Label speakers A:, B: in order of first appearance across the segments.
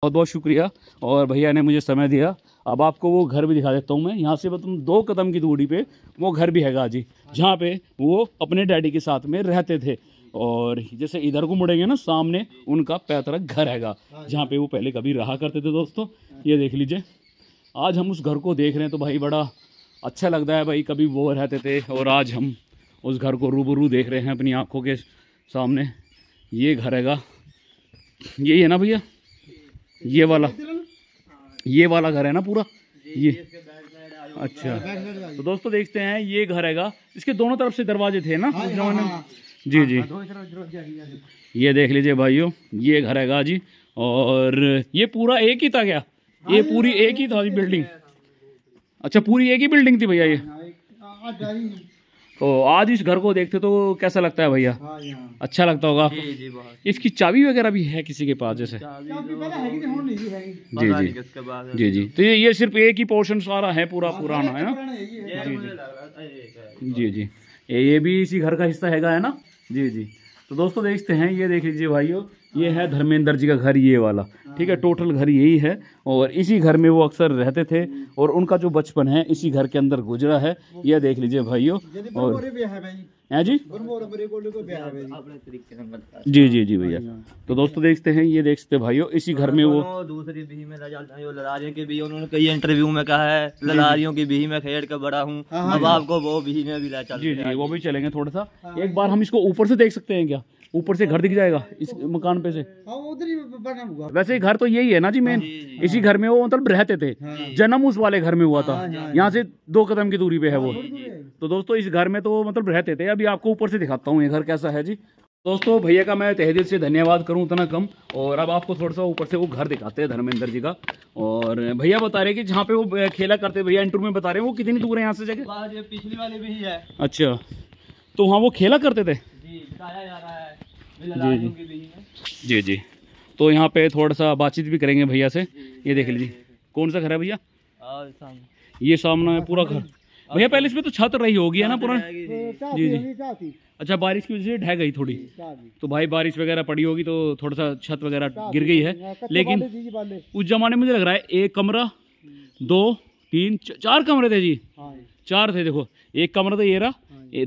A: बहुत बहुत शुक्रिया और भैया ने मुझे समय दिया। अब आपको वो घर भी दिखा देता हूँ मैं, यहाँ से तुम 2 कदम की दूरी पे वो घर भी हैगा जी, जहाँ पे वो अपने डैडी के साथ में रहते थे। और जैसे इधर को मुड़ेंगे ना, सामने उनका पैतृक घर हैगा, जहाँ पे वो पहले कभी रहा करते थे। दोस्तों ये देख लीजिए, आज हम उस घर को देख रहे हैं तो भाई बड़ा अच्छा लगता है भाई। कभी वो रहते थे और आज हम उस घर को रूबरू देख रहे हैं अपनी आँखों के सामने। ये घर हैगा, यही है ना भैया, ये वाला घर है ना पूरा ये। अच्छा तो दोस्तों देखते हैं, ये घर हैगा, इसके दोनों तरफ से दरवाजे थे ना उस जमाने में। जी जी, ये देख लीजिए भाइयों, ये घर हैगा जी। और ये पूरा एक ही था क्या? ये पूरी एक ही था बिल्डिंग? अच्छा पूरी एक ही बिल्डिंग थी भैया ये। तो आज इस घर को देखते तो कैसा लगता है भैया? अच्छा लगता होगा आपको? इसकी चाबी वगैरह भी है किसी के पास जैसे? जी जी जी जी। तो ये सिर्फ एक ही पोर्शन सारा है, पूरा पुराना है ना? जी जी जी, ये भी इसी घर का हिस्सा है ना? जी जी। तो दोस्तों देखते हैं, ये देख लीजिए भाइयों, ये है धर्मेंद्र जी का घर, ये वाला, ठीक है। टोटल घर यही है और इसी घर में वो अक्सर रहते थे और उनका जो बचपन है इसी घर के अंदर गुजरा है। ये देख लीजिए भाइयों। और है जी जी जी जी भैया। तो दोस्तों देखते हैं, ये देखते भाइयों, इसी घर में वो
B: दूसरी भी में ललारियों की भी उन्होंने कई इंटरव्यू में कहा है, ललारियों की भी में खेल कर बड़ा हूँ। अब आपको वो भी में भी चल।
A: जी जी, वो भी चलेंगे थोड़ा सा। एक बार हम इसको ऊपर से देख सकते हैं क्या? ऊपर से घर दिख जाएगा इस मकान पे से? उधर ही बना हुआ। वैसे घर तो यही है ना जी मेन, इसी घर में वो मतलब रहते थे। जन्म उस वाले घर में हुआ था, यहाँ से 2 कदम की दूरी पे है वो। तो दोस्तों इस घर में तो मतलब रहते थे। अभी आपको ऊपर से दिखाता हूँ ये घर कैसा है जी। दोस्तों भैया का मैं तहे दिल से धन्यवाद करूँ उतना कम। और अब आपको थोड़ा सा ऊपर से वो घर दिखाते हैं धर्मेंद्र जी का। और भैया बता रहे कि जहाँ पे वो खेला करते, भैया इंटरव्यू में बता रहे हैं, वो कितनी दूर है यहाँ से जगह?
B: पिछली वाली भी है।
A: अच्छा, तो वहाँ वो खेला करते थे?
B: बताया जा रहा है
A: जी जी जी जी। तो यहाँ पे थोड़ा सा बातचीत भी करेंगे भैया से। ये देख लीजिए, कौन सा घर है भैया? ये सामने है पूरा घर भैया। पहले इसमें तो छत रही होगी है ना पूरा? जी जी। अच्छा, बारिश की वजह से ढह गई थोड़ी, तो भाई बारिश वगैरह पड़ी होगी तो थोड़ा सा छत वगैरह गिर गई है। लेकिन उस जमाने में मुझे लग रहा है 1 कमरा 2 3 4 कमरे थे जी। 4 थे, देखो, 1 कमरा तो ये रहा,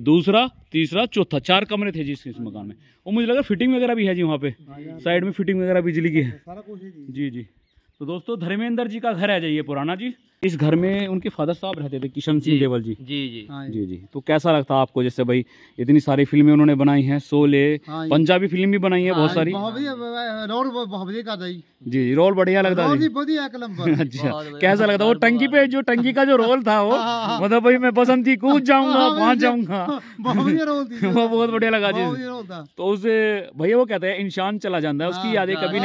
A: दूसरा तीसरा चौथा, 4 कमरे थे जी इस मकान में। और मुझे लगा फिटिंग वगैरह भी है जी वहाँ पे, साइड में फिटिंग वगैरह बिजली की है। जी जी। तो दोस्तों धर्मेंद्र जी का घर है जी ये पुराना जी। इस घर में उनके फादर साहब रहते थे, किशन सिंह देवल जी। जी जी जी जी। तो कैसा लगता है आपको? जैसे भाई इतनी सारी फिल्में उन्होंने बनाई हैं, शोले, पंजाबी फिल्म भी बनाई है बहुत सारी। जी जी, रोल बढ़िया लगता है। अच्छा, कैसा लगता है वो टंकी पे, जो टंकी का जो रोल था वो, मतलब भाई मैं बसंती कूद जाऊंगा, पहुंच जाऊंगा, वो बहुत बढ़िया लगा जी। तो उसे भैया वो कहते हैं इंसान चला जाता है, उसकी यादें कभी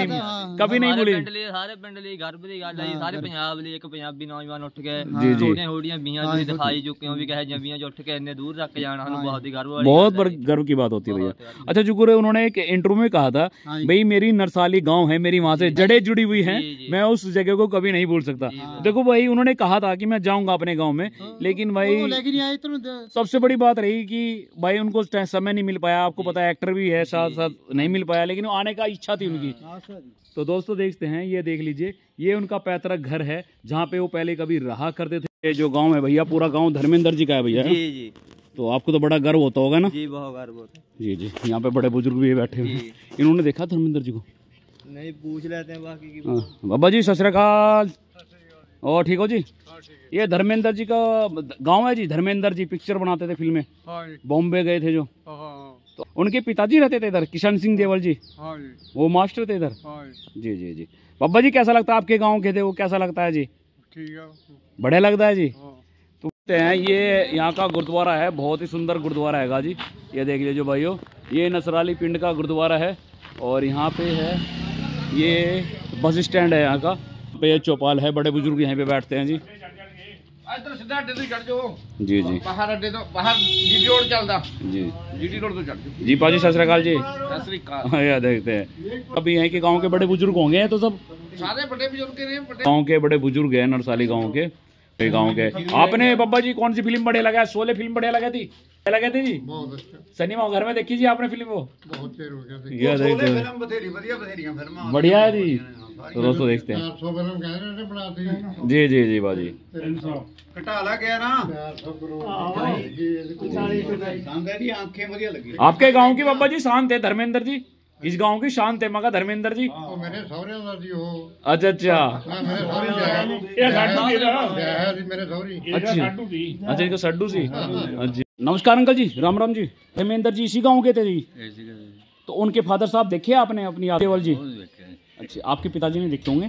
A: नहीं भूली।
B: सारे पिंड लिए घर भी गल है, सारे पंजाब लिए, एक पंजाबी नौजवान उठ के
A: छोटियां
B: छोटियां बीआं भी दिखाई चुके भी कहे जबियां जो उठ के इतने दूर तक जाना हमें बहुत ही गर्व,
A: बहुत गर्व की बात होती है भैया। अच्छा जुगुर, उन्होंने एक इंटरव्यू में कहा था भाई मेरी नरसाली गांव है, मेरी वहां से जड़ें जुड़ी हुई हैं, मैं उस जगह को कभी नहीं भूल सकता। देखो भाई उन्होंने कहा था कि मैं जाऊंगा अपने गांव में, लेकिन भाई सबसे बड़ी बात रही कि भाई उनको समय नहीं मिल पाया। आपको पता है एक्टर भी है, साथ साथ नहीं मिल पाया, लेकिन आने का इच्छा थी उनकी। तो दोस्तों देखते हैं, ये देख लीजिए, ये उनका पैतृक घर है जहाँ पे वो पहले कभी रहा करते थे। जो गांव है भैया, पूरा गांव धर्मेंद्र जी का है भैया। जी जी। तो आपको तो बड़ा गर्व होता होगा ना?
B: जी बहुत गर्व होता है।
A: जी जी। यहाँ पे बड़े बुजुर्ग भी बैठे हुए हैं, इन्होंने देखा धर्मेंद्र जी को?
B: नहीं, पूछ लेते हैं बाकी की।
A: बाबा जी सत श्री अकाल, और ठीक हो जी? ये धर्मेंद्र जी का गांव है जी। धर्मेंद्र जी पिक्चर बनाते थे, फिल्में, बॉम्बे गए थे जो, तो उनके पिताजी रहते थे इधर, किशन सिंह देवल जी, वो मास्टर थे इधर। जी जी जी। बाबा जी कैसा लगता है आपके गांव के थे वो, कैसा लगता है जी? ठीक है, बढ़िया लगता है जी। तो हैं ये यहाँ का गुरुद्वारा है, बहुत ही सुंदर गुरुद्वारा है जी। ये देख लीजिए भाइयों, ये नसराली पिंड का गुरुद्वारा है और यहाँ पे है ये बस स्टैंड है यहाँ का। पे चौपाल है, बड़े बुजुर्ग यहाँ पे बैठते हैं जी। जी जी जी पाजी सत श्री अकाल जी। यार देखते हैं अभी यहाँ के गांव के बड़े बुजुर्ग होंगे, तो सब सारे बड़े बुजुर्ग गांव के बड़े बुजुर्ग हैं नरसाली गांव के। गांव के आपने बाबा जी कौन सी फिल्म बढ़िया लगा? शोले फिल्म बढ़िया लगी थी, लगे थे जी? सिनेमा घर में देखी जी आपने फिल्म? वो बहुत बढ़िया है जी। तो दोस्तों देखते हैं। जी जी जी बाजी आपके गांव की बाबा जी शांत है धर्मेंद्र जी, इस गांव की शांत है मगा धर्मेंद्र जी।
C: मेरे सौरे जी हो।
A: अच्छा अच्छा
C: अच्छा
A: अच्छा इनका सड्डू सी। अच्छा नमस्कार अंकल जी, राम राम जी। धर्मेंद्र जी इसी गांव के थे जी? तो उनके फादर साहब देखे आपने अपनी केवल जी? अच्छा आपके पिताजी ने देखे होंगे?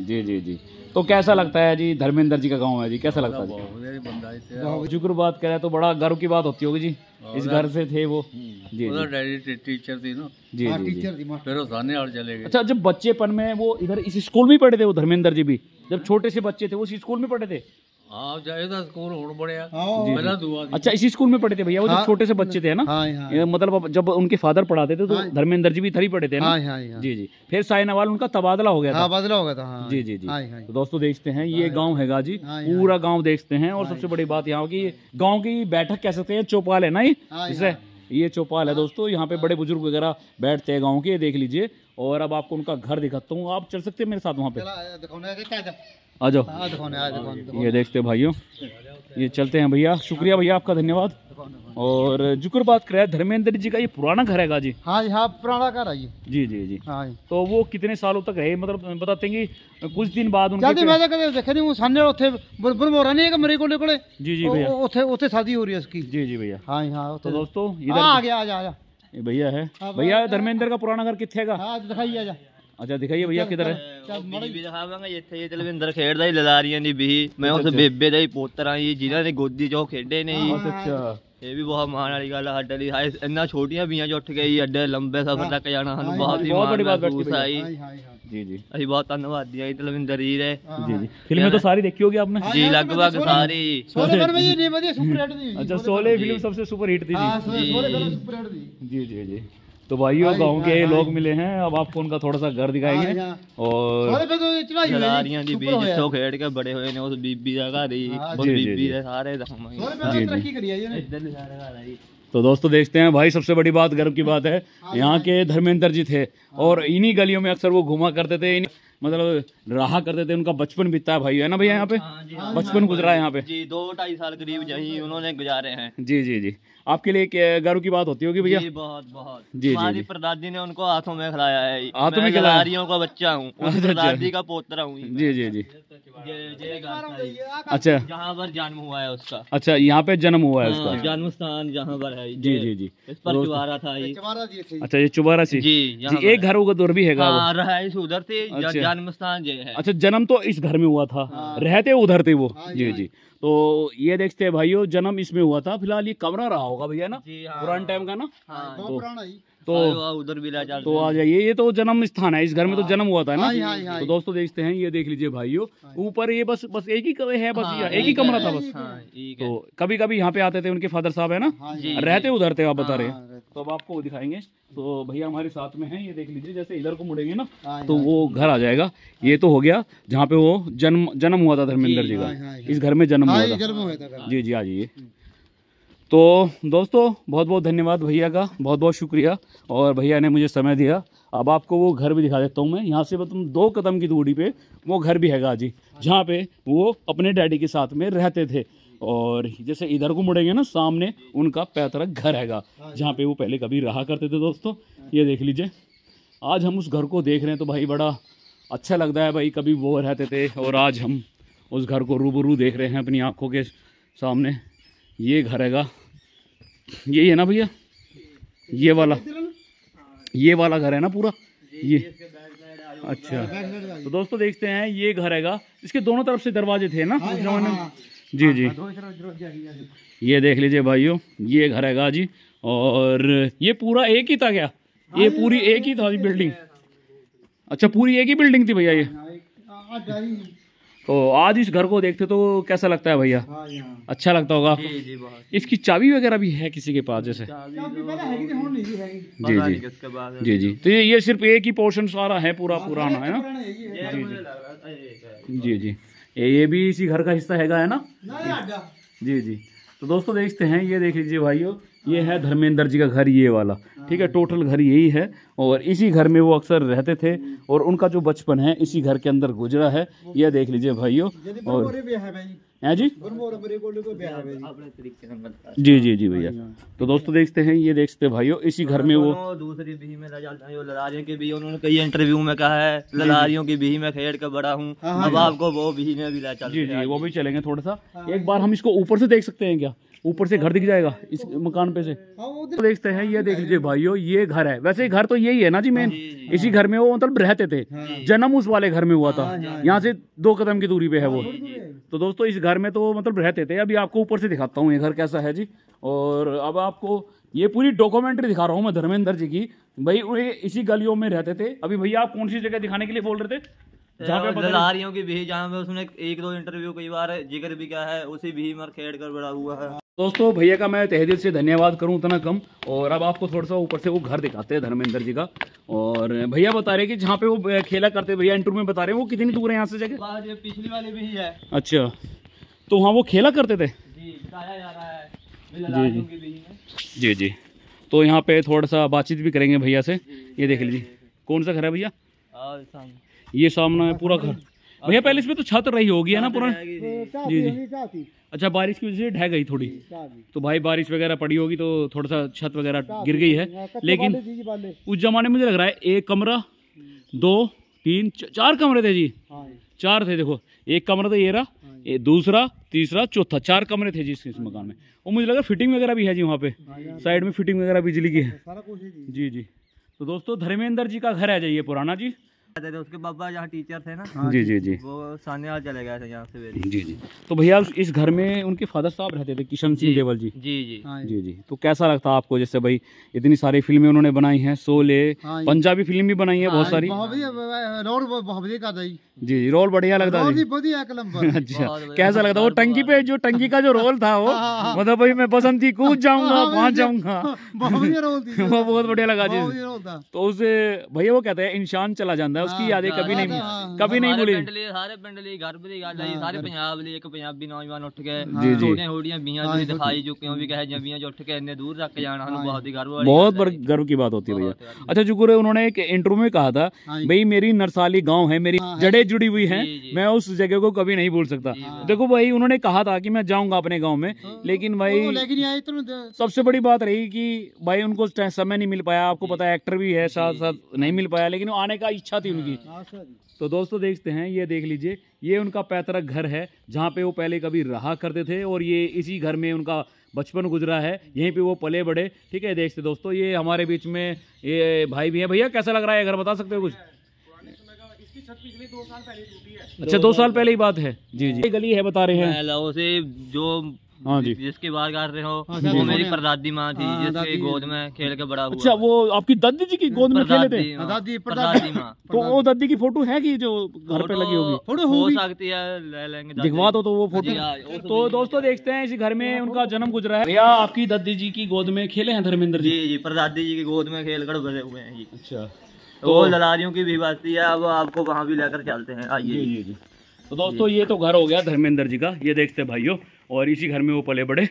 A: जी जी जी। तो कैसा लगता है जी धर्मेंद्र जी का गांव है जी, कैसा लगता है जी? जिक्र बात करें तो बड़ा गर्व की बात होती होगी जी, इस घर से थे वो। जी
D: डैडी टीचर थी ना।
A: जी जी।
D: फिर वो थाने और चले गए।
A: अच्छा जब बच्चेपन में वो इधर इस स्कूल में पढ़े थे वो धर्मेंद्र जी भी? जब छोटे से बच्चे थे वो इसी स्कूल में पढ़े थे?
D: हाँ जाए था स्कूल हो बढ़िया।
A: अच्छा इसी स्कूल में पढ़े थे भैया वो जब छोटे से बच्चे थे ना? मतलब जब उनके फादर पढ़ाते थे तो धर्मेंद्र जी भी इधर ही पढ़े थे ना? जी जी। फिर साइनावाल उनका तबादला हो गया था।
C: बदला हो गया था।
A: जी जी जी। तो दोस्तों देखते हैं ये गांव हैगा जी, पूरा गांव देखते हैं। और सबसे बड़ी बात यहाँ की गांव की बैठक कह सकते हैं, चौपाल है ना ये चौपाल है दोस्तों। यहाँ पे बड़े बुजुर्ग वगैरह बैठते हैं गाँव के, देख लीजिए। और अब आपको उनका घर दिखाता हूँ, आप चल सकते हैं मेरे साथ वहाँ पे, आ जाओ। ये देखते भाइयों, ये चलते हैं भैया। शुक्रिया भैया आपका, धन्यवाद। और जिक्र बात करें धर्मेंद्र जी का, ये पुराना घर है जी?
C: हाँ पुराना घर है ये।
A: जी जी जी।
C: हाँ।
A: तो वो कितने सालों तक रहे, मतलब बताते हैं कि कुछ दिन बाद उनके जी जी भैया
C: शादी हो रही है उसकी।
A: जी जी भैया।
C: हाँ हाँ।
A: तो दोस्तों
C: इधर आ गया
A: भैया है भैया धर्मेंद्र का पुराना घर कितने का?
C: दिखाइए।
A: अच्छा दिखाइए भैया किधर है?
B: ये तलविंदर खेड़दा ही ललारियां दी भी, मैं उस बेबे दा ही पोतरा ही जिन्हां ने गोदी चो खेडे ने।
A: अच्छा
B: ये भी बहुत माण वाली गल है साडे लई। इन्ना छोटियां बीआं जो उठ गई एडे लंबे सफर तक जाना सानू बहुत ही
A: बड़ी बात
B: आई।
A: जी जी
B: ਅਸੀਂ बहुत धन्यवादी हैं तलविंदर जी रे।
A: जी जी। फिल्में तो सारी देखी होगी आपने?
B: जी लगभग सारी।
A: अच्छा शोले फिल्म सबसे सुपर हिट थी जी जी जी। तो भाइयों गांव के लोग मिले हैं, अब आपको उनका थोड़ा सा घर दिखाएंगे। और
B: ललारियां दी भी जिੱਥੋਂ खेड के बड़े हुए ने उस बीबी दा घर ही, उस बीबी दे सारे जी। तो दोस्तों देखते हैं भाई, सबसे बड़ी बात गर्व की बात है, यहाँ के धर्मेंद्र जी थे और इन्हीं गलियों में अक्सर वो घुमा करते थे, मतलब रहा करते थे। उनका बचपन बीता है भाई, है ना भैया? यहाँ पे बचपन गुजरा है यहाँ पे जी। 2-2.5 साल करीब यही उन्होंने गुजारे हैं।
A: जी जी जी। आपके लिए गर्व की बात होती होगी भैया?
B: बहुत बहुत।
A: जी
B: हमारी परदादी ने उनको हाथों में खिलाया है।
A: हाथों में खिलाया?
B: ललारियों का बच्चा हूँ, उस परदादी का पोतरा हूँ।
A: जी जी जी। अच्छा
B: जहाँ पर जन्म हुआ है उसका।
A: अच्छा यहाँ पे जन्म हुआ है उसका,
B: जन्म स्थान जहाँ पर है।
A: जी जी जी।
B: इस पर चुबारा था।
A: अच्छा ये चुबारा सी
B: जी।
A: एक घर उधर भी है?
B: रहाइश उधर थे, जन्म स्थान ये है।
A: अच्छा जन्म तो इस घर में हुआ था, रहते उधर थे वो। जी जी। तो ये देखते हैं भाइयों, जन्म इसमें हुआ था। फिलहाल ये कमरा रहा होगा भैया ना, पुराने टाइम का ना? तो
B: उधर भी
A: तो आ जाइए, ये तो जन्म स्थान है, इस घर में तो जन्म हुआ था ना। तो दोस्तों देखते हैं, ये देख लीजिए भाइयों, ऊपर ये बस एक ही है, बस एक ही कमरा था बस। तो कभी कभी यहाँ पे आते थे उनके फादर साहब, है ना? रहते उधर थे, आप बता रहे हैं। तो अब आपको दिखाएंगे। तो भैया हमारे साथ में है, ये देख लीजिए, जैसे इधर को मुड़ेंगे ना तो वो घर आ जाएगा। ये तो हो गया जहाँ पे वो जन्म हुआ था धर्मेंद्र जी का, इस घर में जन्म हुआ था। जी जी आ जाइए। तो दोस्तों बहुत बहुत धन्यवाद भैया का, बहुत बहुत शुक्रिया। और भैया ने मुझे समय दिया। अब आपको वो घर भी दिखा देता हूँ मैं। यहाँ से तुम 2 कदम की दूरी पे वो घर भी हैगा जी, जहाँ पे वो अपने डैडी के साथ में रहते थे। और जैसे इधर को मुड़ेंगे ना, सामने उनका पैतृक घर हैगा, जहाँ पे वो पहले कभी रहा करते थे। दोस्तों ये देख लीजिए, आज हम उस घर को देख रहे हैं तो भाई बड़ा अच्छा लगता है भाई। कभी वो रहते थे और आज हम उस घर को रूबरू देख रहे हैं अपनी आँखों के सामने। ये घर हैगा, यही है ना भैया? ये वाला घर है ना पूरा ये? अच्छा तो दोस्तों देखते हैं, ये घर हैगा, इसके दोनों तरफ से दरवाजे थे ना उस जमाने में। जी जी। ये देख लीजिए भाइयों, ये घर हैगा जी। और ये पूरा एक ही था क्या? ये पूरी एक ही था बिल्डिंग? अच्छा पूरी एक ही बिल्डिंग थी भैया ये? तो आज इस घर को देखते तो कैसा लगता है भैया? अच्छा लगता होगा आपको? इसकी चाबी वगैरह भी है किसी के पास जैसे? जी जी जी जी। तो ये सिर्फ एक ही पोर्शन सारा है, पूरा पुराना है ना? जी जी। ये भी इसी घर का हिस्सा है ना? जी जी। तो दोस्तों देखते हैं, ये देख लीजिए भाइयों, ये है धर्मेंद्र जी का घर, ये वाला। ठीक है, टोटल घर यही है। और इसी घर में वो अक्सर रहते थे और उनका जो बचपन है इसी घर के अंदर गुजरा है। यह देख लीजिए भाइयों। और हैं जी जी जी जी भैया। तो दोस्तों देखते हैं, ये देखते हैं भाइयों, इसी घर में वो
E: दूसरी भी में ललारियों की भी उन्होंने कई इंटरव्यू में कहा है, ललारियों की भी में खेड़ कर बड़ा हूँ। अब आपको वो भी में भी ला चल।
A: जी जी वो भी चलेंगे थोड़ा सा। एक बार हम इसको ऊपर से देख सकते हैं क्या? ऊपर से घर दिख जाएगा इस मकान पे से। तो देखते हैं, ये देख लीजिए भाइयों, ये घर है। वैसे घर तो यही है ना जी मेन, इसी घर में वो मतलब रहते थे। जन्म उस वाले घर में हुआ था, यहाँ से 2 कदम की दूरी पे है वो। तो दोस्तों इस घर में तो मतलब रहते थे। अभी आपको ऊपर से दिखाता हूँ ये घर कैसा है जी। और अब आपको ये पूरी डॉक्यूमेंट्री दिखा रहा हूँ मैं धर्मेंद्र जी की। भाई वो इसी गलियों में रहते थे। अभी भैया आप कौन सी जगह दिखाने के लिए बोल रहे थे? जहाँ पे
E: ललारियों की भी, जहाँ पे उसने 1-2 इंटरव्यू कई बार जिक्र भी किया है, उसी भी में खेड़ कर बड़ा हुआ है।
A: दोस्तों भैया का मैं तहे दिल से धन्यवाद करूं उतना कम। और अब आपको थोड़ा सा ऊपर से वो घर दिखाते हैं धर्मेंद्र जी का। और भैया बता रहे कि जहाँ पे वो खेला करते, भैया इंटरव्यू में बता रहे हैं, वो कितनी दूर है यहाँ से जगह?
E: पिछली वाली भी है।
A: अच्छा, तो वहाँ वो खेला करते थे
E: जी, बताया जा रहा है
A: जी जी जी जी। तो यहाँ पे थोड़ा सा बातचीत भी करेंगे भैया से। ये देख लीजिए, कौन सा घर है भैया? ये सामने पूरा घर। भैया पहले इसमें तो छत रही होगी है ना पूरा? जी जी। अच्छा, बारिश की वजह से ढह गई थोड़ी, तो भाई बारिश वगैरह पड़ी होगी तो थोड़ा सा छत वगैरह गिर गई है। लेकिन उस जमाने में मुझे लग रहा है 1 कमरा 2 3 4 कमरे थे जी। 4 थे। देखो, 1 कमरा तो ये रहा, दूसरा, तीसरा, चौथा, 4 कमरे थे जी इस मकान में। और मुझे लगा फिटिंग वगैरह भी है जी वहाँ पे, साइड में फिटिंग वगैरह बिजली की है जी जी। तो दोस्तों धर्मेंद्र जी का घर है जी ये पुराना जी।
E: उसके पापा जहाँ टीचर थे ना,
A: जी जी जी,
E: वो सान्याल चले गए थे यहाँ से।
A: जी जी। तो भैया इस घर में उनके फादर साहब रहते थे, किशन सिंह देवल जी।
E: जी जी
A: जी जी। तो कैसा लगता है आपको? जैसे भाई इतनी सारी फिल्में उन्होंने बनाई हैं, शोले, पंजाबी फिल्म भी बनाई है बहुत सारी। जी जी, रोल बढ़िया लगता है। अच्छा, कैसा लगता है वो टंकी पे, जो टंकी का जो रोल था वो, मतलब भाई मैं बसंत थी कूद जाऊंगा पहुंच जाऊंगा, वो बहुत बढ़िया लगा जी। तो उसे भैया वो कहते हैं इंसान चला जाता है, उसकी यादें कभी नहीं भूली।
E: सारे पिंड लिए घर भी गल आई, सारे पंजाब लिए एक पंजाबी नौजवान उठ के
A: जी जी
E: होड़ियां बीयां भी दिखाई चुके हो, भी कहे जबियां जो उठ के इतने दूर रख के जाना हमें बहुत ही
A: बहुत गर्व की बात होती है भैया। अच्छा जुगुरे, उन्होंने एक इंटरव्यू में कहा था भाई मेरी नरसाली गांव है, मेरी जड़ें जुड़ी हुई हैं, मैं उस जगह को कभी नहीं भूल सकता। देखो भाई उन्होंने कहा था कि मैं जाऊंगा अपने गांव में, लेकिन भाई सबसे बड़ी बात रही कि भाई उनको समय नहीं मिल पाया। आपको पता है एक्टर भी है, साथ साथ नहीं मिल पाया, लेकिन आने का इच्छा थी उनकी। तो दोस्तों देखते हैं, ये देख लीजिए, ये उनका पैतृक घर है जहाँ पे वो पहले कभी रहा करते थे, और ये इसी घर में उनका बचपन गुजरा है, यहीं पे वो पले बड़े। ठीक है, देखते दोस्तों, ये हमारे बीच में ये भाई भी है। भैया कैसा लग रहा है घर, बता सकते हो कुछ? अच्छा, 2 साल पहले ही बात है जी जी। गली है बता रहे हैं
E: से जो
A: हाँ जी,
E: जिसकी बात कर रहे हो वो मेरी परदादी माँ थी, जिसके गोद में खेल के बड़ा हुआ।
A: अच्छा, वो आपकी दादी जी की गोद में खेले थे?
E: परदादी माँ।
A: तो वो दादी की फोटो है कि जो घर पे लगी होगी?
E: फोटो हो सकती है, ले लेंगे,
A: दिखवा दो तो वो फोटो। तो दोस्तों देखते हैं, इसी घर में उनका जन्म गुजरा है। भैया आपकी दादी जी की गोद में खेले हैं धर्मेंद्र जी?
E: जी, परदादी जी की गोद में खेल कर बड़े हुए हैं जी।
A: अच्छा,
E: तो ललारियों की भी बात है, अब आपको वहाँ भी लेकर चलते हैं, आइए।
A: जी जी। तो दोस्तों ये तो घर हो गया धर्मेंद्र जी का, ये देखते हैं भाइयों, और इसी घर में वो पले बड़े।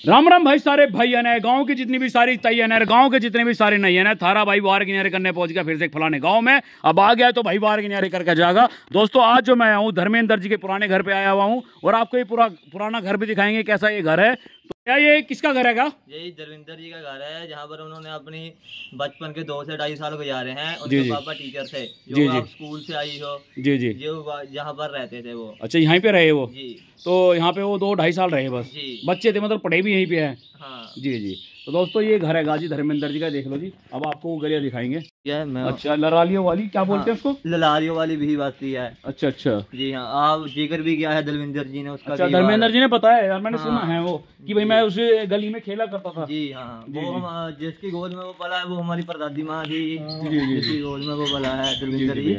A: राम राम भाई सारे भैया ने, गांव की जितनी भी सारी तैयार है, गांव के जितने भी सारे नहीं है, थारा भाई बाहर किनारे करने पहुंच गया फिर से फलाने गांव में। अब आ गया तो भाई बाहर किनारे करके जाएगा। दोस्तों आज जो मैं आया हूँ धर्मेंद्र जी के पुराने घर पे आया हुआ हूँ, और आपको ये पुराना घर भी दिखाएंगे कैसा ये घर है। तो क्या ये किसका घर है?
E: यही धर्मेंद्र जी का घर है, जहाँ पर उन्होंने अपनी बचपन के 2 से 2.5 साल गुजारे हैं। उनके पापा टीचर थे, जो आप स्कूल से आई हो जी जी, जो जहाँ पर रहते थे वो।
A: अच्छा, यहीं पे रहे वो
E: जी?
A: तो यहाँ पे वो 2-2.5 साल रहे बस? बच्चे थे, मतलब पढ़े भी यहीं पे है?
E: हाँ
A: जी जी। तो दोस्तों ये घर है गाजी धर्मेंद्र जी का, देख लो जी। अब आपको वो गलियां दिखाएंगे। अच्छा, ललारियों वाली क्या बोलते हैं उसको?
E: ललारियों वाली भी बस्ती है।
A: अच्छा अच्छा जी
E: हाँ, आप जिक्र भी किया है धर्मेंद्र जी ने उसका।
A: अच्छा, धर्मेंद्र जी ने बताया यार, मैंने सुना है वो कि भाई मैं उस गली में खेला करता था।
E: जी हाँ, वो जिसकी गोद में वो पला है वो हमारी परदादी माँ थी, जिसकी गोद में वो पला है धर्मेंद्र जी।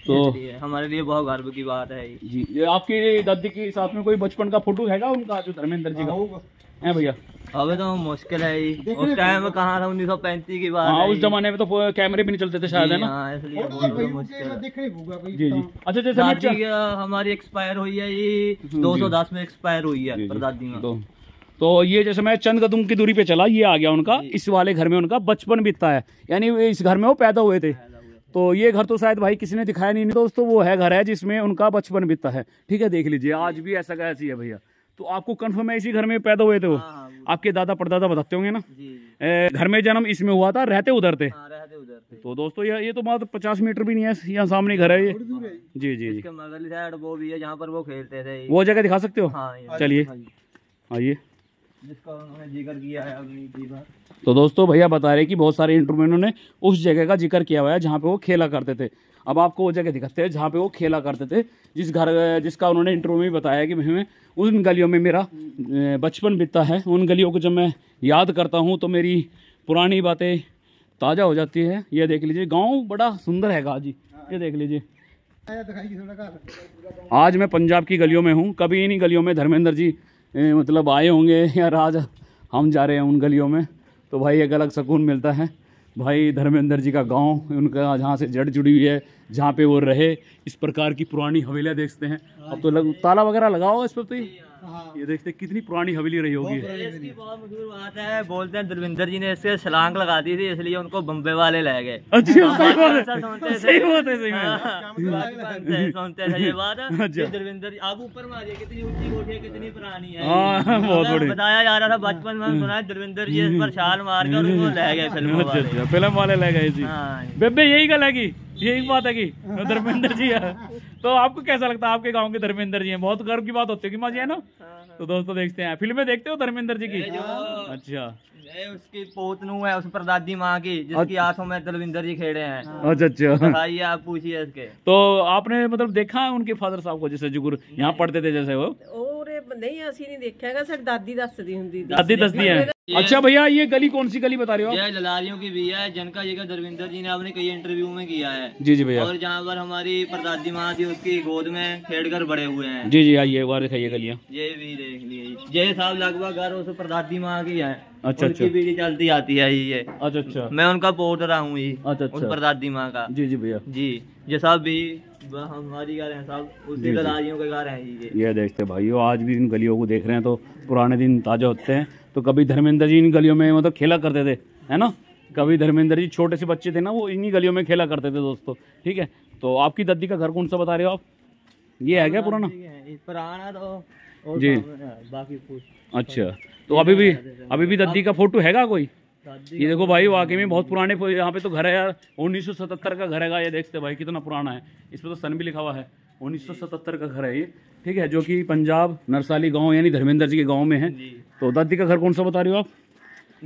E: तो हमारे लिए बहुत गर्व की बात है
A: जी। ये आपकी दादी के साथ में कोई बचपन का फोटो हैगा उनका, जो धर्मेंद्र जी का है भैया?
E: अबे तो मुश्किल है ही, उस टाइम में कहाँ था, 1935 की बात।
A: हाँ, उस जमाने में तो कैमरे भी नहीं चलते थे शायद, है ना?
E: इसलिए मुश्किल है
A: जी जी। अच्छा, जैसे
E: हमारी एक्सपायर हुई है, ये 210 में एक्सपायर हुई है परदादी में।
A: तो ये जैसे मैं चंद कदम की दूरी पे चला, ये आ गया उनका, इस वाले घर में उनका बचपन बीतता है, यानी इस घर में वो पैदा हुए थे। तो ये घर तो शायद भाई किसी ने दिखाया नहीं दोस्तों, वो है घर है जिसमें उनका बचपन बीतता है। ठीक है, देख लीजिए आज भी ऐसा का ऐसी है भैया। तो आपको कंफर्म है इसी घर में पैदा हुए थे वो? आपके दादा परदादा बताते होंगे ना। घर में जन्म इसमें हुआ था, रहते उधर थे। तो दोस्तों ये तो मात्र 50 मीटर भी नहीं है, यहाँ सामने घर है ये। जी जी जी,
E: वो भी है जहाँ पर वो खेलते थे।
A: वो जगह दिखा सकते हो? चलिए आइए।
E: जिसका उन्होंने जिक्र किया है अपनी बार।
A: तो दोस्तों भैया बता रहे कि बहुत सारे इंटरव्यू में उन्होंने उस जगह का जिक्र किया हुआ है जहाँ पे वो खेला करते थे। अब आपको वो जगह दिखाते हैं जहाँ पे वो खेला करते थे, जिसका उन्होंने इंटरव्यू में बताया कि मैं उन गलियों में मेरा बचपन बीतता है। उन गलियों को जब मैं याद करता हूँ तो मेरी पुरानी बातें ताज़ा हो जाती है। ये देख लीजिए, गाँव बड़ा सुंदर है जी, ये देख लीजिए। आज मैं पंजाब की गलियों में हूँ, कभी इन्हीं गलियों में धर्मेंद्र जी मतलब आए होंगे या आज हम जा रहे हैं उन गलियों में। तो भाई एक अलग सुकून मिलता है भाई। धर्मेंद्र जी का गांव, उनका जहाँ से जड़ जुड़ी हुई है, जहाँ पे वो रहे, इस प्रकार की पुरानी हवेलियाँ देखते हैं। अब तो ताला वगैरह लगा होगा इस पर, तो ये देखते कितनी पुरानी हवेली रही होगी।
E: इसकी बहुत मशहूर बात है, बोलते हैं धर्मेंद्र जी ने इससे छलांग लगा दी थी, इसलिए उनको बम्बे वाले ले गए।
A: अच्छा, सही बात है,
E: सही
A: बात है, सही
E: में सुनते थे ये बात। धर्मेंद्र जी आप ऊपर मारिए, कितनी ऊंची कोठी है, कितनी पुरानी है।
A: बहुत बढ़िया
E: बताया जा रहा था बचपन में, सुना है धर्मेंद्र जी इस पर छाल मार कर उनको ले गए
A: फिल्म वाले ले गए जी। बेबे यही गल है कि यही बात है कि धर्मेंद्र जी है। तो आपको कैसा लगता है आपके गांव के धर्मेंद्र जी हैं? बहुत गर्व की बात होती है कि माँ जी है ना। तो दोस्तों देखते हैं, फिल्में देखते हो धर्मेंद्र जी की? अच्छा,
E: उसकी पोतनू है, उस पर दादी माँ की, जिसकी आंखों में धर्मेंद्र जी खेड़े हैं।
A: अच्छा अच्छा,
E: आइए आप पूछिए इसके।
A: तो आपने मतलब देखा है उनके फादर साहब को, जैसे जुगुर यहाँ पढ़ते थे जैसे वो?
F: नहीं असि नहीं देखा, साडी दादी दसदी हुंदी।
A: दादी दसदी है। अच्छा भैया, ये गली कौन सी गली बता रहे हो?
E: ये ललारियों की भी है, जिनका जिक्र धर्मेंद्र जी ने आपने कई इंटरव्यू में किया है।
A: जी जी भैया।
E: और जहाँ पर हमारी परदादी माँ थी, उसकी गोद में खेड़कर बड़े हुए हैं।
A: जी जी, आइए एक बार दिखाइए गलियाँ।
E: ये भी देख लीजिए, ये साहब लगभग घर उस परदादी माँ की है।
A: अच्छा अच्छा,
E: पीढ़ी चलती आती है ये।
A: अच्छा अच्छा,
E: मैं उनका पोतरा हूँ ये।
A: अच्छा
E: उस
A: अच्छा,
E: परदादी माँ का।
A: जी जी भैया
E: जी, ये साहब भी हमारी घर है साहब, उसी ललारियों के घर हैं
A: ये देखते भाइयों, आज भी इन गलियों को देख रहे हैं तो पुराने दिन ताजा होते हैं। तो कभी धर्मेंद्र जी इन गलियों में मतलब खेला करते थे, है ना। कभी धर्मेंद्र जी छोटे से बच्चे थे ना, वो इन्हीं गलियों में खेला करते थे दोस्तों। ठीक है, तो आपकी दादी का घर कौन सा बता रहे हो आप? ये है क्या पुराना?
E: पुराना तो
A: जी,
E: बाकी कुछ।
A: अच्छा, तो अभी भी दादी का फोटो हैगा कोई? ये देखो भाई, वाकई में बहुत पुराने यहाँ पे तो घर है यार। 1977 का घर है ये, देखते भाई कितना पुराना है। इस पर तो सन भी लिखा हुआ है, 1977 का घर है ये। ठीक है, जो कि पंजाब नरसाली गांव यानी धर्मेंद्र जी के गांव में है। तो दादी का घर कौन सा बता रहे हो आप?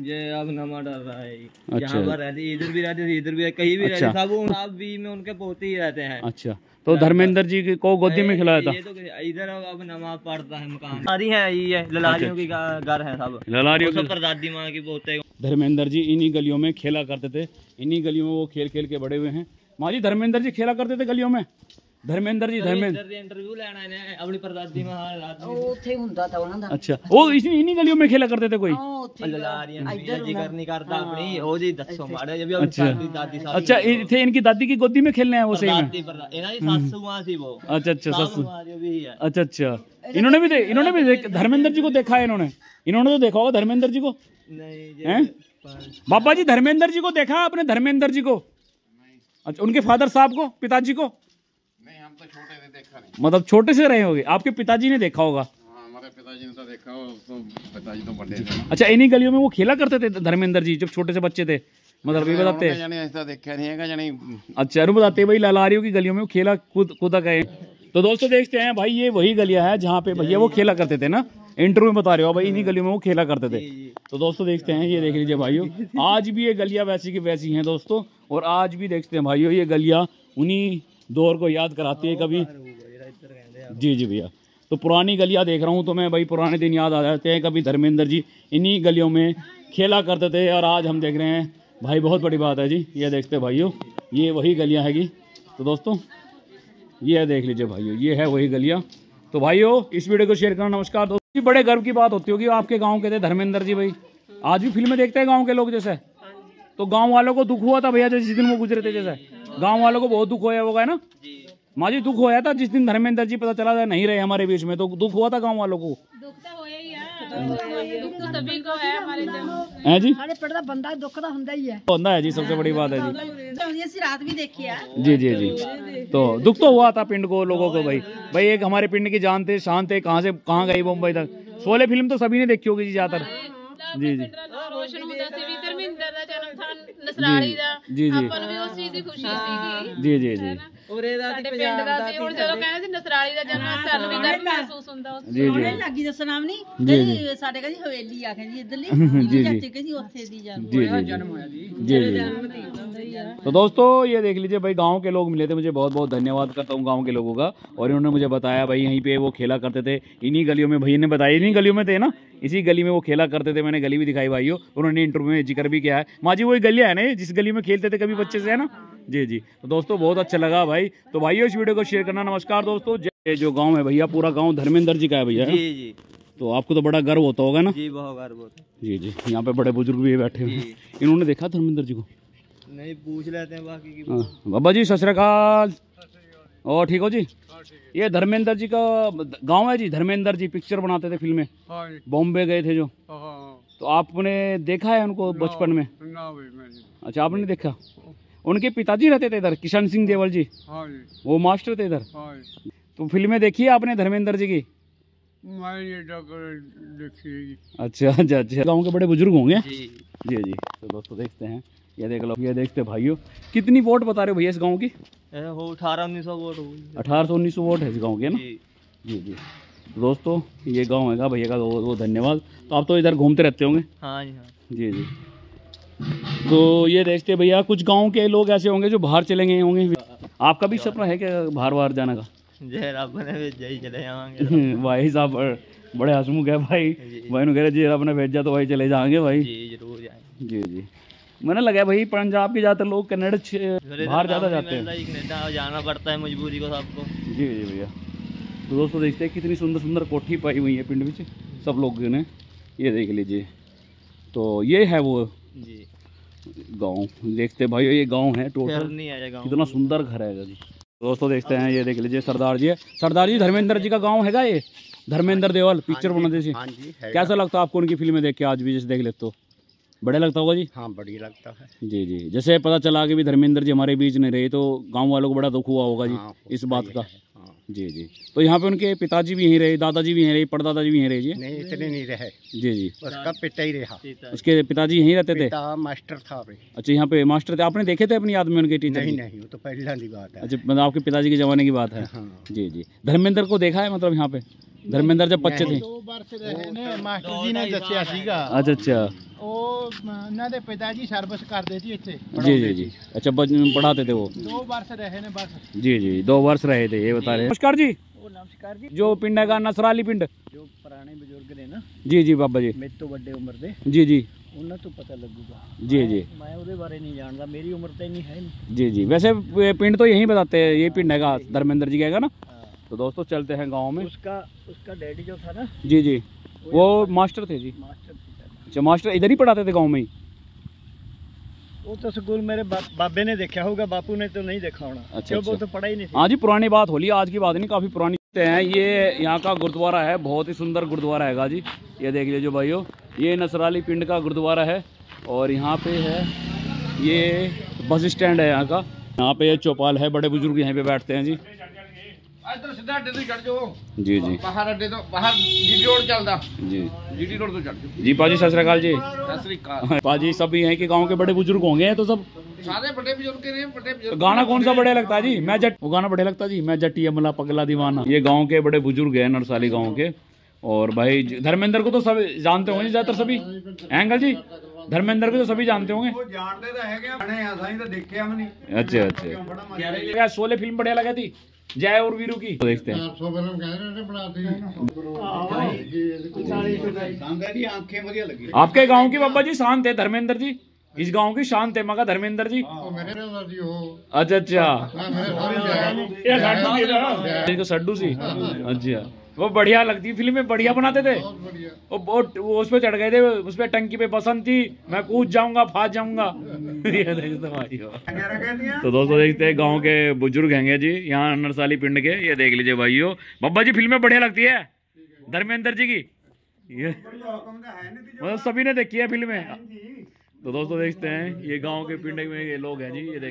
E: ये अब नमा डर रहा है।
A: अच्छा,
E: यहाँ पर रहती, इधर भी रहते थे, इधर भी कहीं भी
A: अच्छा,
E: रहते, सब भी में उनके पोते ही रहते हैं।
A: अच्छा, तो धर्मेंद्र जी को गोदी में खिलाया था?
E: ये तो इधर अब नमाज पढ़ता है, मकान सारी है, ये ललारियों की घर है सब,
A: ललारियों की।
E: परदादी माँ की पोते।
A: धर्मेंद्र जी इन्हीं गलियों में खेला करते थे, इन्हीं गलियों में वो खेल खेल के बड़े हुए हैं। माँ जी, धर्मेंद्र जी खेला करते थे गलियों में? धर्मेंद्र जी
E: इंटरव्यू लेना है अपनी परदादी माँ।
F: ਉੱਥੇ ਹੁੰਦਾ ਤਾਂ ਉਹਨਾਂ ਦਾ।
A: अच्छा, वो इन्हीं गलियों में खेला करते थे कोई?
E: जिक्र नहीं करता अपनी, ओ जी दसो माड़े जब
A: अच्छा
E: दादी साहब।
A: अच्छा, थे इनकी दादी की गोदी में खेलने हैं वो सही में?
E: इन्हां दी सासू मां सी वो।
A: अच्छा अच्छा, सासू।
E: भी है।
A: अच्छा अच्छा, इन्होंने भी धर्मेंद्र जी को देखा है? इन्होंने तो देखा होगा धर्मेंद्र जी को?
E: नहीं
A: हैं बाबा जी, धर्मेंद्र जी को देखा है आपने? धर्मेंद्र जी को? अच्छा, उनके फादर साहब को, पिताजी को?
G: नहीं, हम तो छोटे थे, देखा नहीं।
A: मतलब छोटे से रहे होगे, आपके पिताजी ने देखा होगा?
G: हाँ, हमारे पिताजी ने तो देखा हो, तो पिताजी तो बड़े थे।
A: अच्छा, इन्हीं गलियों में वो खेला करते थे धर्मेंद्र जी जब छोटे से बच्चे थे? मतलब ये बताते हैं?
G: जाने ऐसा देखा नहीं है जाने।
A: अच्छा, अनु बताते भाई ललारियों की गलियों में वो खेला कूदा गए। तो दोस्तों देखते हैं भाई, ये वही गलियां है जहाँ पे भैया वो खेला करते थे ना। इंटरव्यू में बता रहे हो भाई, इन्हीं गलियों में वो खेला करते थे। तो दोस्तों देखते हैं, ये देख लीजिए भाइयों, आज भी ये गलियां वैसी की वैसी हैं दोस्तों। और आज भी देखते हैं भाइयों, ये गलियां उन्हीं दौर को याद कराती है कभी। जी जी भैया, तो पुरानी गलियां देख रहा हूँ तो मैं भाई, पुराने दिन याद आ जाते हैं। कभी धर्मेंद्र जी इन्हीं गलियों में खेला करते थे और आज हम देख रहे हैं भाई, बहुत बड़ी बात है जी। ये देखते भाइयों, ये वही गलियां हैगी। तो दोस्तों ये देख लीजिए भाइयों, ये है वही गलियां। तो भाइयों, इस वीडियो को शेयर करना। नमस्कार दोस्तों, बड़े गर्व की बात होती होगी आपके गांव के थे धर्मेंद्र जी भाई। आज भी फिल्में देखते हैं गांव के लोग जैसे। तो गांव वालों को दुख हुआ था भैया जिस दिन वो गुजरे थे, जैसे गांव वालों को बहुत दुख होया होगा, है ना माँ जी? दुख होया था जिस दिन धर्मेंद्र जी पता चला था नहीं रहे हमारे बीच में, तो दुख हुआ था गाँव वालों को?
H: सभी को है हमारे
B: हैं जी,
H: ਸਾਡੇ ਪਿੰਡ ਦਾ ਬੰਦਾ ਦੁੱਖ ਦਾ ਹੁੰਦਾ ਹੀ ਹੈ।
B: होता है जी, सबसे बड़ी बात है जी।
H: ਅਸੀਂ ਰਾਤ ਵੀ ਦੇਖੀ ਆ।
B: जी जी जी, तो दुख तो हुआ था पिंड को, लोगों को भाई। भाई एक हमारे पिंड की जान थे, शान थे, कहाँ से कहाँ गई बम्बई तक। शोले फिल्म तो सभी ने देखी होगी जी ज्यादातर। जी जी
H: ਰੋਸ਼ਨ ਹੁੰਦਾ ਸੀ ਵੀ ਧਰਮਿੰਦਰ ਦਾ ਜਨਮ ਥਾਂ ਨਸਰਾਲੀ ਦਾ,
B: ਜੀ ਜੀ
H: ਆਪਾਂ ਨੂੰ ਵੀ ਉਸ ਚੀਜ਼ ਦੀ ਖੁਸ਼ੀ ਸੀਗੀ।
B: जी जी जी
H: ਸਾਡੇ ਪਿੰਡ ਦਾ ਸੀ, ਹੁਣ ਜਦੋਂ ਕਹਿੰਦੇ ਸੀ ਨਸਰਾਲੀ ਦਾ ਜਨਮ, ਸਾਨੂੰ ਵੀ ਗਰਵ ਮਹਿਸੂਸ ਹੁੰਦਾ ਉਸ
B: जी जी
H: ਲੱਗੀ ਦੱਸਣਾ ਵੀ
B: ਜੀ
H: ਨਹੀਂ।
B: ਜੀ
H: ਕਹਿੰਦੀ ਸਾਡੇ ਕਹਿੰਦੀ ਹਵੇਲੀ ਆ, ਕਹਿੰਦੀ ਇੱਧਰਲੀ
B: जी जी
H: ਚਾਚੇ ਕਹਿੰਦੀ ਉੱਥੇ ਦੀ
B: जन्म होया जी जी जी। तो दोस्तों ये देख लीजिए भाई, गांव के लोग मिले थे मुझे, बहुत बहुत धन्यवाद करता हूँ गांव के लोगों का। और इन्होंने मुझे बताया भाई यहीं पे वो खेला करते थे, इन्हीं गलियों में, भैया ने बताया इन्हीं गलियों में थे ना, इसी गली में वो खेला करते थे। मैंने गली भी दिखाई भाइयों, उन्होंने इंटरव्यू में जिक्र भी किया है। माँ जी वही गलियाँ है ना जिस गली में खेलते थे कभी बच्चे से, है ना। जी जी, तो दोस्तों बहुत अच्छा लगा भाई। तो भाइयों इस वीडियो को शेयर करना। नमस्कार दोस्तों। ये जो गाँव है भैया, पूरा गाँव धर्मेंद्र जी का है भैया।
E: जी जी,
B: तो आपको तो बड़ा गर्व होता होगा ना।
E: जी बहुत गर्व होता है।
B: जी जी, यहाँ पे बड़े बुजुर्ग भी बैठे हुए हैं। इन्होंने देखा धर्मेंद्र जी को?
E: नहीं, पूछ लेते हैं बाकी की।
B: हाँ, बाबा जी सत श्री अकाल। और ठीक हो जी? ये धर्मेंद्र जी का गांव है जी। धर्मेंद्र जी पिक्चर बनाते थे, फिल्में, बॉम्बे गए थे जो। तो आपने देखा है उनको बचपन में? अच्छा, आपने देखा। उनके पिताजी रहते थे इधर, किशन सिंह देवल जी, वो मास्टर थे इधर। तो फिल्में देखी है आपने धर्मेंद्र जी की? अच्छा अच्छा अच्छा, गाँव के बड़े बुजुर्ग होंगे।
E: जी
B: जी जी, तो दोस्तों देखते हैं, ये देख लो, ये देखते भाइयों। कितनी वोट बता रहे हो भैया इस गांव की?
E: हो 1800-1900 वोट हो।
B: 1800-1900 वोट है इस गांव के ना।
E: जी
B: जी जी, तो दोस्तों ये गांव है भैया का, वो धन्यवाद। तो आप तो इधर घूमते रहते होंगे?
E: हाँ जी हाँ।
B: जी जी, तो ये देखते भैया, कुछ गांव के लोग ऐसे होंगे जो बाहर चले गए होंगे। आपका भी सपना है क्या बाहर जाने का?
E: जय रब ने भेजा ही चले जाएंगे।
B: भाई साहब बड़े हंसमुख है भाई। भाई ने कह रहे जी रब ने भेजा तो भाई चले जाएंगे भाई।
E: जी जरूर जाएंगे।
B: जी जी, मैंने लगा भाई पंजाब के ज़्यादातर लोग कन्नड़ बाहर ज़्यादा जाते हैं।
E: कनाडा जाना पड़ता है मजबूरी को सबको।
B: जी जी भैया, तो दोस्तों देखते हैं कितनी सुंदर सुंदर कोठी पाई हुई है पिंड में सब लोगों ने। ये देख लीजिए, तो ये है वो
E: जी
B: गांव। देखते भाई, ये गांव है टोटल,
E: नहीं आया गाँव।
B: कितना सुंदर घर है जी। दोस्तों देखते हैं, ये देख लीजिए सरदार जी है। सरदार जी धर्मेंद्र जी का गांव हैगा ये, धर्मेंद्र देवल पिक्चर बनाते थे।
G: हाँ जी है।
B: कैसा लगता है आपको उनकी फिल्में देख के? आज भी जैसे देख लेते तो बढ़िया लगता होगा जी।
G: हाँ बढ़िया लगता है।
B: जी जी, जैसे पता चला कि भी धर्मेंद्र जी हमारे बीच नहीं रहे, तो गांव वालों को बड़ा दुख हुआ होगा जी।
G: हाँ,
B: इस बात का।
G: हाँ।
B: जी जी, तो यहाँ पे उनके पिताजी भी यहीं रहे, दादाजी भी यहीं रहे, परदादा जी भी यहीं रहे जी?
G: नहीं इतने नहीं रहे।
B: जी जी,
G: उसका पिता ही रहा।
B: उसके पिताजी यहीं रहते थे?
G: पिता मास्टर था भाई।
B: अच्छा, यहाँ पे मास्टर थे। आपने देखे थे अपनी याद में उनके टीचर?
G: नहीं नहीं, वो तो पहले की बात है।
B: अच्छा, मतलब आपके पिताजी के ज़माने की बात है।
G: हाँ।
B: जी जी, धर्मेंद्र को देखा है मतलब यहाँ पे? धर्मेंद्र जब बच्चे थे?
C: 2 वर्ष रहे ने, मास्टर जी ने ਦੱਸਿਆ ਸੀਗਾ।
B: अच्छा अच्छा,
C: ਉਹ ਉਹਨਾਂ ਦੇ ਪਿਤਾ ਜੀ ਸਰਵਿਸ ਕਰਦੇ ਸੀ ਇੱਥੇ।
B: जी जी जी, अच्छा पढ़ाते थे वो?
C: 2 वर्ष रहे ने बस।
B: जी जी, 2 वर्ष रहे थे, ये बता रहे हैं। नमस्कार जी।
C: नमस्कार जी।
B: जो पिंड है नसराली पिंड,
C: ਜੋ ਪੁਰਾਣੇ ਬਜ਼ੁਰਗ ਨੇ ਨਾ,
B: जी जी बाबा जी,
C: ਮੇਰੇ ਤੋਂ ਵੱਡੇ ਉਮਰ ਦੇ,
B: जी जी
C: ਉਹਨਾਂ ਤੋਂ ਪਤਾ ਲੱਗੂਗਾ।
B: जी जी
C: ਮੈਂ ਉਹਦੇ ਬਾਰੇ ਨਹੀਂ ਜਾਣਦਾ, ਮੇਰੀ उम्र तो नहीं है नहीं।
B: जी जी, वैसे पिंड तो यहीं बताते हैं, ये पिंड है धर्मेंद्र जी का है ना। तो दोस्तों चलते हैं गांव में।
C: उसका डैडी जो था ना,
B: जी जी, वो मास्टर थे जी।
C: मास्टर था।
B: अच्छा, मास्टर इधर ही पढ़ाते थे गांव में ही?
C: वो तो स्कूल मेरे बाबे ने देखा होगा, बापू ने तो नहीं देखा होना।
B: अच्छा,
C: वो तो पढ़ा ही नहीं।
B: हाँ जी, पुरानी बात हो ली, आज की बात नहीं, काफ़ी पुरानी हैं। ये यहाँ का गुरुद्वारा है, बहुत ही सुंदर गुरुद्वारा हैगा जी। ये देख लीजिए भाइयों, ये नसराली पिंड का गुरुद्वारा है। और यहाँ पे है ये बस स्टैंड है यहाँ का। यहाँ पे चौपाल है, बड़े बुजुर्ग यहाँ पे बैठते हैं जी।
G: इधर सीधा अड्डे से चढ़ जाओ।
B: जी जी,
G: बाहर अड्डे तो बाहर जीटी रोड चलता।
B: जी
G: जीटी रोड तो चढ़ जाओ।
B: जी, पाजी सत श्री अकाल जी।
G: सत श्री अकाल।
B: पाजी सब यहाँ के गांव के बड़े बुजुर्ग होंगे, तो सब
G: सारे बड़े बुजुर्ग के रहे, बड़े बुजुर्ग।
B: गाना कौन सा बढ़िया लगता है जी? मैं जट, वो गाना बढ़िया लगता है जी, मैं जटी अमला पगला दीवाना। ये गांव के बड़े बुजुर्ग हैं, नरसाली गांव के। और भाई धर्मेंद्र को तो सब जानते होंगे ज्यादातर सभी, अंकल जी धर्मेंद्र को तो सभी जानते होंगे। अच्छा अच्छा, शोले फिल्म बढ़िया लगा थी, जय और वीरू की। तो देखते हैं। आपके गांव की बाबा जी शान थे धर्मेंद्र जी, इस गांव की शान थे मगा धर्मेंद्र जी। अच्छा अच्छा, सड्डू सी। अच्छा, वो बढ़िया लगती फिल्में, बढ़िया बनाते थे। वो उस पे चढ़ गए थे, उस पे टंकी पे पसंद थी, मैं कूद जाऊंगा फाज जाऊंगा। तो दोस्तों देखते हैं, गांव के बुजुर्ग हैं जी यहाँ नरसाली पिंड के। ये देख लीजिए भाइयों, बब्बा जी फिल्में बढ़िया लगती है धर्मेंद्र जी की।
A: ये मतलब सभी ने देखी है फिल्म में। तो दोस्तों देखते हैं ये गांव के पिंड में ये लोग हैं जी, ये